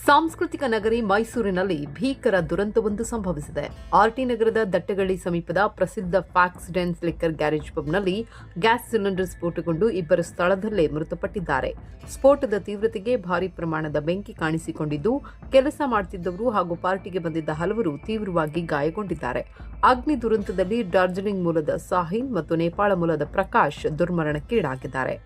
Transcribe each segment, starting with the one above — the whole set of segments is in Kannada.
ಸಾಂಸ್ಕೃತಿಕ ನಗರಿ ಮೈಸೂರಿನಲ್ಲಿ ಭೀಕರ ದುರಂತವೊಂದು ಸಂಭವಿಸಿದೆ. ಆರ್ಟಿ ನಗರದ ದಟ್ಟಗಳ್ಳಿ ಸಮೀಪದ ಪ್ರಸಿದ್ಧ ಫ್ಯಾಕ್ಸ್ ಡೆನ್ಸ್ ಲಿಕ್ಕರ್ ಗ್ಯಾರೇಜ್ ಪಬ್ನಲ್ಲಿ ಗ್ಯಾಸ್ ಸಿಲಿಂಡರ್ ಸ್ಫೋಟಗೊಂಡು ಇಬ್ಬರು ಸ್ಥಳದಲ್ಲೇ ಮೃತಪಟ್ಟಿದ್ದಾರೆ. ಸ್ಫೋಟದ ತೀವ್ರತೆಗೆ ಭಾರೀ ಪ್ರಮಾಣದ ಬೆಂಕಿ ಕಾಣಿಸಿಕೊಂಡಿದ್ದು, ಕೆಲಸ ಮಾಡುತ್ತಿದ್ದವರು ಹಾಗೂ ಪಾರ್ಟಿಗೆ ಬಂದಿದ್ದ ಹಲವರು ತೀವ್ರವಾಗಿ ಗಾಯಗೊಂಡಿದ್ದಾರೆ. ಅಗ್ನಿ ದುರಂತದಲ್ಲಿ ಡಾರ್ಜಿಲಿಂಗ್ ಮೂಲದ ಸಾಹಿನ್ ಮತ್ತು ನೇಪಾಳ ಮೂಲದ ಪ್ರಕಾಶ್ ದುರ್ಮರಣಕ್ಕೀಡಾಗಿದ್ದಾರೆ.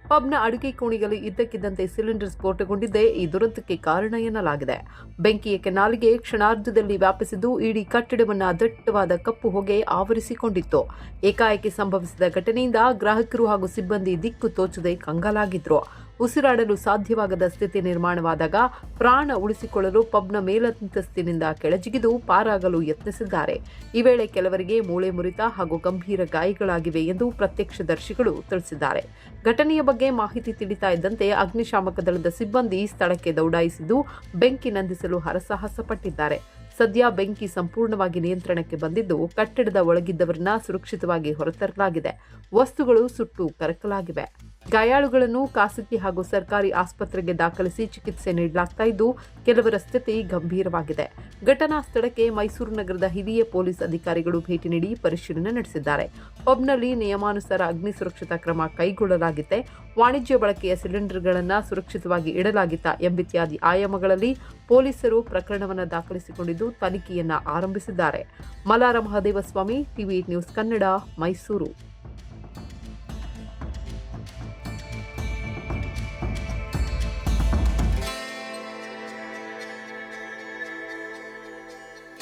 ಪಬ್ನ ಅಡುಗೆ ಕೋಣೆಯಲ್ಲಿ ಇದ್ದಕ್ಕಿದ್ದಂತೆ ಸಿಲಿಂಡರ್ ಸ್ಫೋಟಗೊಂಡಿದ್ದೇ ಈ ದುರಂತಕ್ಕೆ ಕಾರಣ ಎನ್ನಲಾಗಿದೆ. ಬೆಂಕಿಯ ಕೆನಾಲಿಗೆ ಕ್ಷಣಾರ್ಧದಲ್ಲಿ ವ್ಯಾಪಿಸಿದ್ದು ಇಡೀ ಕಟ್ಟಡವನ್ನು ದಟ್ಟವಾದ ಕಪ್ಪು ಹೊಗೆ ಆವರಿಸಿಕೊಂಡಿತ್ತು. ಏಕಾಏಕಿ ಸಂಭವಿಸಿದ ಘಟನೆಯಿಂದ ಗ್ರಾಹಕರು ಹಾಗೂ ಸಿಬ್ಬಂದಿ ದಿಕ್ಕು ತೋಚದೆ ಕಂಗಾಲಾಗಿದ್ರು. ಉಸಿರಾಡಲು ಸಾಧ್ಯವಾಗದ ಸ್ಥಿತಿ ನಿರ್ಮಾಣವಾದಾಗ ಪ್ರಾಣ ಉಳಿಸಿಕೊಳ್ಳಲು ಪಬ್ನ ಮೇಲಂತಸ್ತಿನಿಂದ ಕೆಳಜಿಗಿದು ಪಾರಾಗಲು ಯತ್ನಿಸಿದ್ದಾರೆ. ಈ ವೇಳೆ ಕೆಲವರಿಗೆ ಮೂಳೆ ಮುರಿತ ಹಾಗೂ ಗಂಭೀರ ಗಾಯಗಳಾಗಿವೆ ಎಂದು ಪ್ರತ್ಯಕ್ಷದರ್ಶಿಗಳು ತಿಳಿಸಿದ್ದಾರೆ. ಘಟನೆಯ ಬಗ್ಗೆ ಮಾಹಿತಿ ತಿಳಿತಾ ಇದ್ದಂತೆ ಅಗ್ನಿಶಾಮಕ ದಳದ ಸಿಬ್ಬಂದಿ ಸ್ಥಳಕ್ಕೆ ದೌಡಾಯಿಸಿದ್ದು ಬೆಂಕಿ ನಂದಿಸಲು ಹರಸಾಹಸ ಪಟ್ಟಿದ್ದಾರೆ. ಸದ್ಯ ಬೆಂಕಿ ಸಂಪೂರ್ಣವಾಗಿ ನಿಯಂತ್ರಣಕ್ಕೆ ಬಂದಿದ್ದು ಕಟ್ಟಡದ ಒಳಗಿದ್ದವರನ್ನ ಸುರಕ್ಷಿತವಾಗಿ ಹೊರತರಲಾಗಿದೆ. ವಸ್ತುಗಳು ಸುಟ್ಟು ಕರಕಲಾಗಿವೆ. ಗಾಯಾಳುಗಳನ್ನು ಖಾಸಗಿ ಹಾಗೂ ಸರ್ಕಾರಿ ಆಸ್ಪತ್ರೆಗೆ ದಾಖಲಿಸಿ ಚಿಕಿತ್ಸೆ ನೀಡಲಾಗ್ತಾ ಇದ್ದು, ಕೆಲವರ ಸ್ಥಿತಿ ಗಂಭೀರವಾಗಿದೆ. ಘಟನಾ ಸ್ಥಳಕ್ಕೆ ಮೈಸೂರು ನಗರದ ಹಿರಿಯ ಪೊಲೀಸ್ ಅಧಿಕಾರಿಗಳು ಭೇಟಿ ನೀಡಿ ಪರಿಶೀಲನೆ ನಡೆಸಿದ್ದಾರೆ. ಪಬ್ನಲ್ಲಿ ನಿಯಮಾನುಸಾರ ಅಗ್ನಿ ಸುರಕ್ಷತಾ ಕ್ರಮ ಕೈಗೊಳ್ಳಲಾಗಿದೆ. ವಾಣಿಜ್ಯ ಬಳಕೆಯ ಸಿಲಿಂಡರ್ಗಳನ್ನು ಸುರಕ್ಷಿತವಾಗಿ ಇಡಲಾಗಿತ್ತ ಎಂಬಿತ್ಯಾದಿ ಆಯಾಮಗಳಲ್ಲಿ ಪೊಲೀಸರು ಪ್ರಕರಣವನ್ನು ದಾಖಲಿಸಿಕೊಂಡಿದ್ದು ತನಿಖೆಯನ್ನ ಆರಂಭಿಸಿದ್ದಾರೆ. ಮಲಾರ ಮಹದೇವಸ್ವಾಮಿ, ಟಿವಿ8 ನ್ಯೂಸ್ ಕನ್ನಡ, ಮೈಸೂರು.